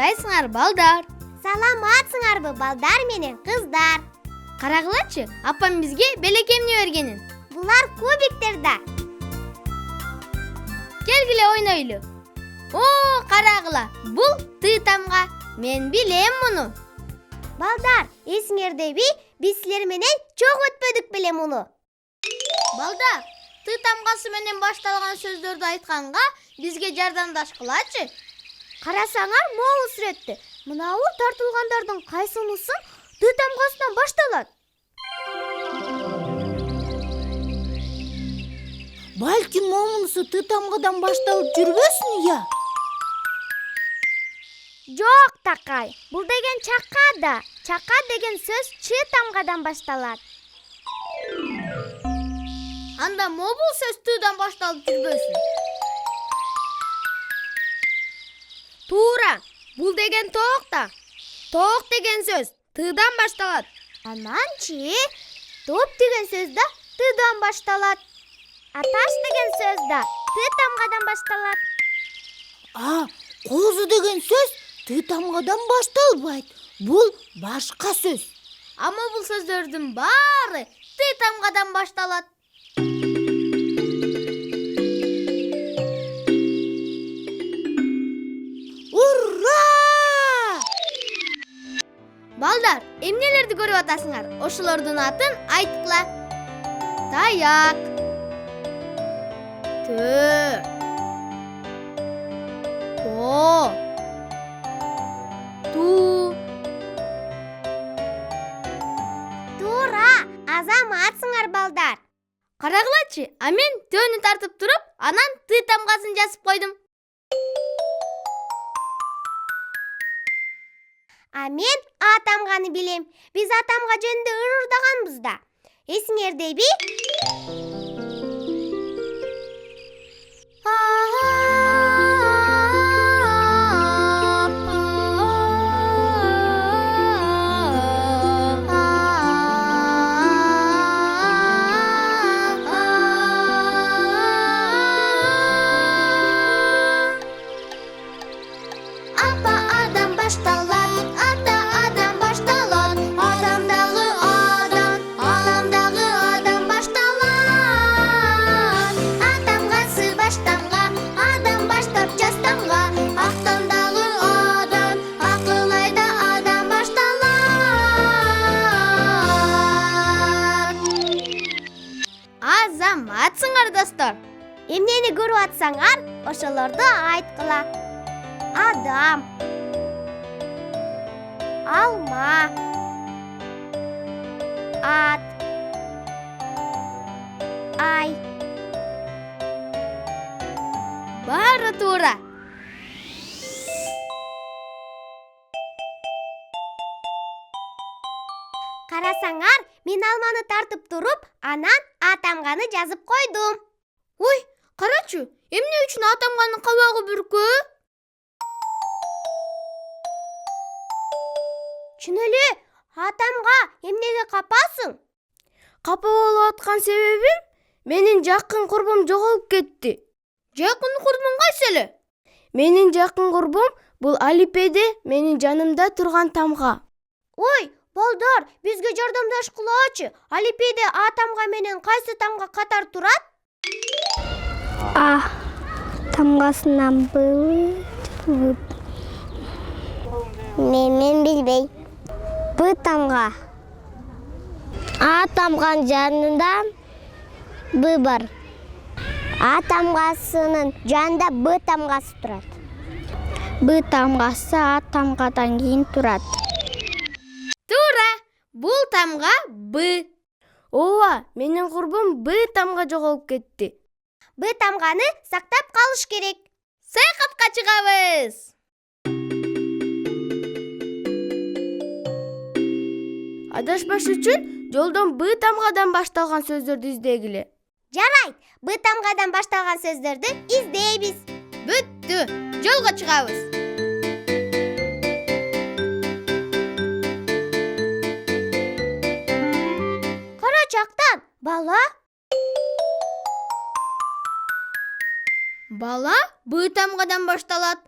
Кандайсыңар, балдар? Саламатсыңарбы, балдар менен кыздар? Карагылачы, апам бизге белекемни бергенин. Булар кубиктер да. Келгиле ойнойлу. О, карагыла, бул ты тамга. Мен билем муну. Балдар, эсиңердеби, биз силер менен чок өтпөдүк беле муну. Балдар, ты тамгасы менен башталган сөздөрдү айтканга бизге жардамдашкылачы. Карасаңар, могул сүрөттү. Мынау тартылгандардын кайсынысы ты тамгасынан башталат? Балким момунусу ты тамгадан башталып жүрбөсүн, я? Жок, такай. Бул деген чака да. Чака деген сөз чы тамгадан башталат. Анда мобул сөз тыдан башталып жүрбөсүн? Туура, бул деген тоок да. Тоок деген сөз тыдан башталат. Ананчы топ деген сөз да тыдан башталат. Аташ деген сөз да ты тамгадан башталат. Козу деген сөз ты тамгадан башталбайт. Бул башка сөз. Ама бул сөздөрдүн баары ты тамгадан башталат. Ура! Балдар, эмнелерди көрүп атасыңар? Ошолордун атын айткыла. Таяк, төө, тоо, туу. Туура, азаматсыңар, балдар. Карагылачы, а мен төөнү тартып туруп, анан ты тамгасын жазып койдум. А мен а тамганы билем. Биз а тамга жөнүндө ырырдаганбыз да. Эсиңердеби? Азаматсыңар, достор. Эмнени көрүп атсаңар, ошолорду айткыла. Адам, алма, ат, ай. Баары туура. Карасаңар, мен алманы тартып туруп, анан а тамганы жазып койдум. Ой, карачы, эмне үчүн а тамганын кабагы бүркөө? Чын эле, а тамга эмнеге капасың? Капа болуп аткан себебим менин жакын курбум жоголуп кетти. Жакын курбум кайсы эле? Менин жакын курбум бул Алипеде менин жанымда турган тамга. Ой, балдар, бизге жардамдашкылачы. Алипеде а тамга менен кайсы тамга катар турат? А тамгасынан мен билбей. Б тамга. А тамганын жанында Б бар. А тамгасынын жанында Б тамгасы турат. Б тамгасы А тамгадан кийин турат. Туура, бул тамга Б. Ооба, менин курбум Б тамга жоголуп кетти. Б тамганы сактап калыш керек. Саякатка чыгабыз. Адашпаш үчүн жолдон Б тамгадан башталган сөздөрдү издегиле. Жарайт, Б тамгадан башталган сөздөрдү издейбиз. Бүттү, жолго чыгабыз. Карачактан, бала. Бала Б тамгадан башталат.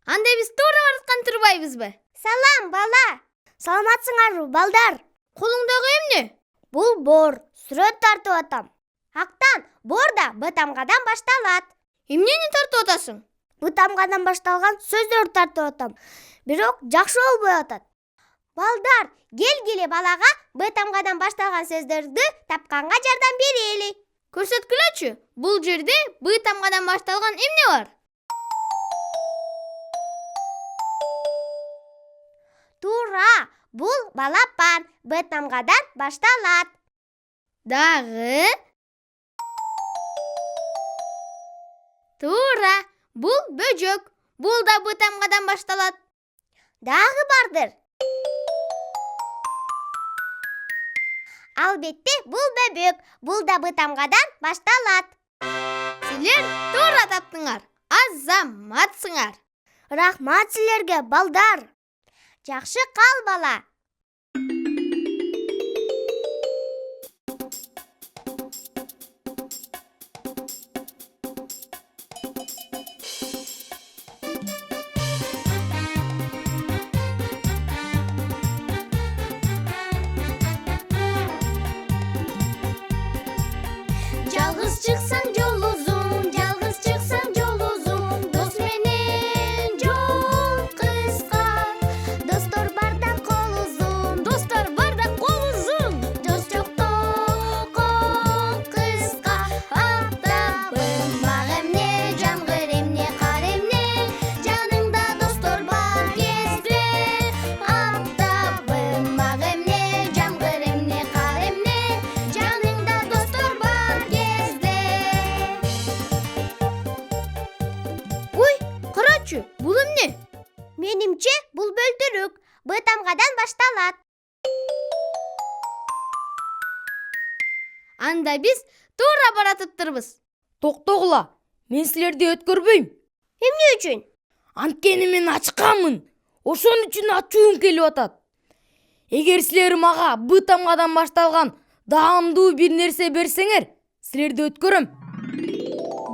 Анда биз туура бараткан аткан турбайбызбы? Салам, бала. Саламатсыңарбы, балдар? Колуңдагы эмне? Бул бор, сүрөт тартып атам. Актан, бор да Б тамгадан башталат. Эмнени тартып атасың? Б тамгадан башталган сөздөрдү тартып атам. Бирок жакшы болбой атат. Балдар, келгиле балага Б тамгадан башталган сөздөрдү тапканга жардам берели. Көрсөткүлөчү. Бул жерде Б тамгадан башталган эмне бар? Туура, бул балапан Б тамгадан башталат. Дагы? Туура, бул бөжөк. Бул да Б тамгадан башталат. Дагы бардыр. Албетте, бул бөбөк. Бул да Б тамгадан башталат. Силер туура таптыңар. Азаматсыңар. Рахмат силерге, балдар. Жакшы кал, бала. Жалгыз чыксаң жол узун, жалгыз чыксаң жол узун, дос менен жол кыска. Достор барда кол узун, достор барда кол узун, дос жокто кол кыска. Атабым баг эмне, жамгыр эмне, кар эмне, жаныңда достор бар кезде. Атабым баг эмне, жамгыр эмне, кар эмне, жаныңда достор бар кезде. Ой, карачы, бул эмне? Менимче, бул бөлтүрүк. Б тамгадан башталат. Анда биз туура баратыптырбыз. Токтогула, мен силерди өткөрбөйм. Эмне үчүн? Анткени мен ачканмын. Ошон үчүн ачуум келип атат. Эгер силер мага Б тамгадан башталган даамдуу бир нерсе берсеңер, силерди өткөрөм.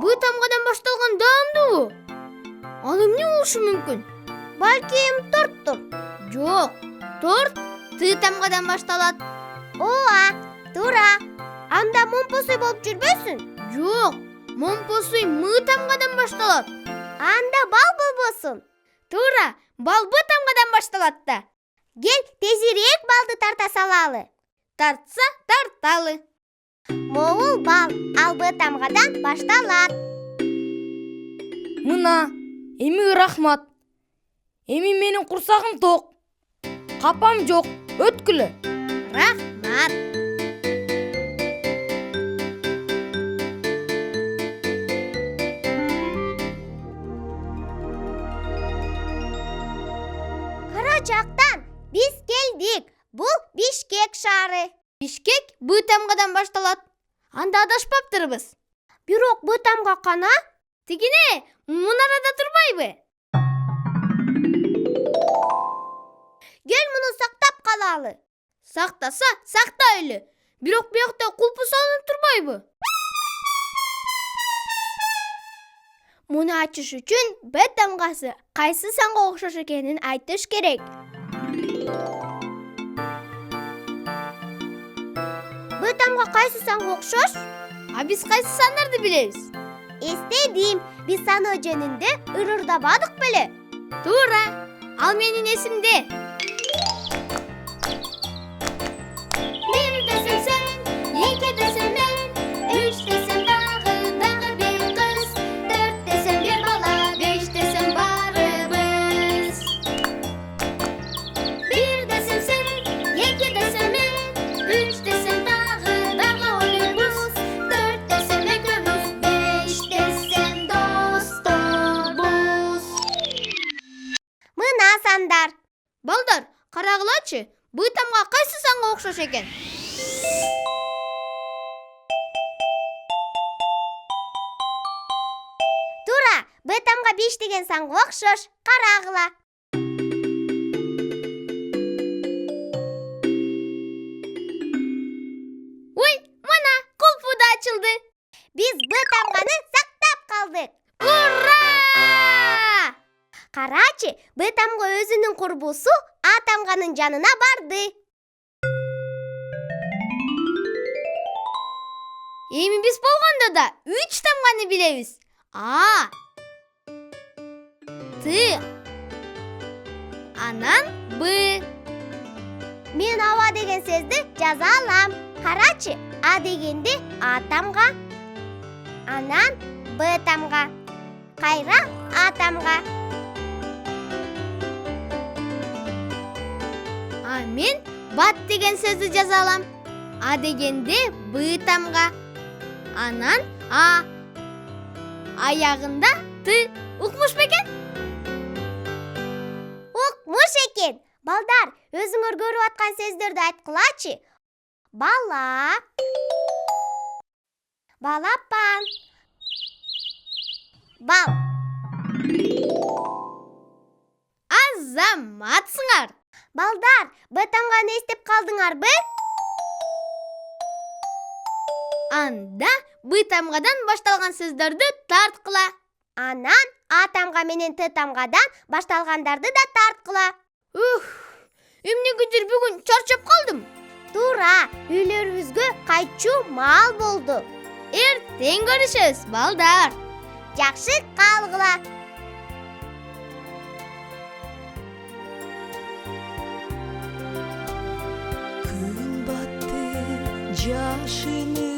Б тамгадан башталган даамдуу? Ал эмне болушу мүмкүн? Балким торттур. Жок, торт Т тамгадан башталат. Ооба, туура. Анда момпосуй болуп жүрбөсүн? Жок, момпосуй М тамгадан башталат. Анда бал болбосун? Туура, бал Б тамгадан башталат да. Кел, тезирээк балды тарта салалы. Тартса тарталы. Могул бал, ал Б тамгадан башталат. Мына, эми рахмат. Эми менин курсагым ток. Капам жок, өткүлө. Рахмат. Кара жактан биз келдик. Бул Бишкек шаары. Бишкек Б тамгадан башталат. Анда адашпаптырбыз. Бирок Б тамга кана? Тигине, мунарада турбайбы? Кел, муну сактап калалы. Сактаса, сактайлы. Бирок биякта кулпу салынып турбайбы? Муну ачыш үчүн Б тамгасы кайсы санга окшош экенин айтыш керек. Б тамга кайсы санга окшош? А биз кайсы сандарды билебиз? Эстедим, биз саноо жөнүндө ырырдабадык беле? Туура, ал менин эсимде. Bir desem sen, iki desem ben, üç desem dağ bir kız, dört desem bir bala, beş desem barımız. Bir desem sen, iki desem ben, üç desem dağ olur buz, dört desem öküz, beş desem dostumuz. Мына сандар. Балдар, карагылачы, Б тамга кайсы санга окшош экен? Туура, Б тамга 5 деген санга окшош. Карагыла. Ой, мана, кулпу да ачылды. Биз Б тамганы сактап калдык. Ура! Карачы, Б тамга атамганын жанына барды. Эми биз болгондо да 3 тамганы билебиз. А. Т. Анан Б. Мен аба деген сөздү жаза алам. Карачы, А дегенди А тамга, анан Б тамга, кайра А тамга. А мен бат деген сөздү жаза алам. А дегенде Б тамга. Анан А. Аягында Т. Укмуш бекен? Укмуш экен. Балдар, өзүңөр көрүп аткан сөздөрдү айткылачы. Бала, балапан, бал. Азаматсыңар. Балдар, Б тамганы эстеп калдыңарбы? Анда Б тамгадан башталган сөздөрдү тарткыла. Анан А тамга менен Т тамгадан башталгандарды да тарткыла. Эмнегедир бүгүн чарчап калдым. Туура, үйлөрүбүзгө кайтчу маал болду. Эртең көрүшөбүз, балдар. Жакшы калгыла. Күн батты жашыны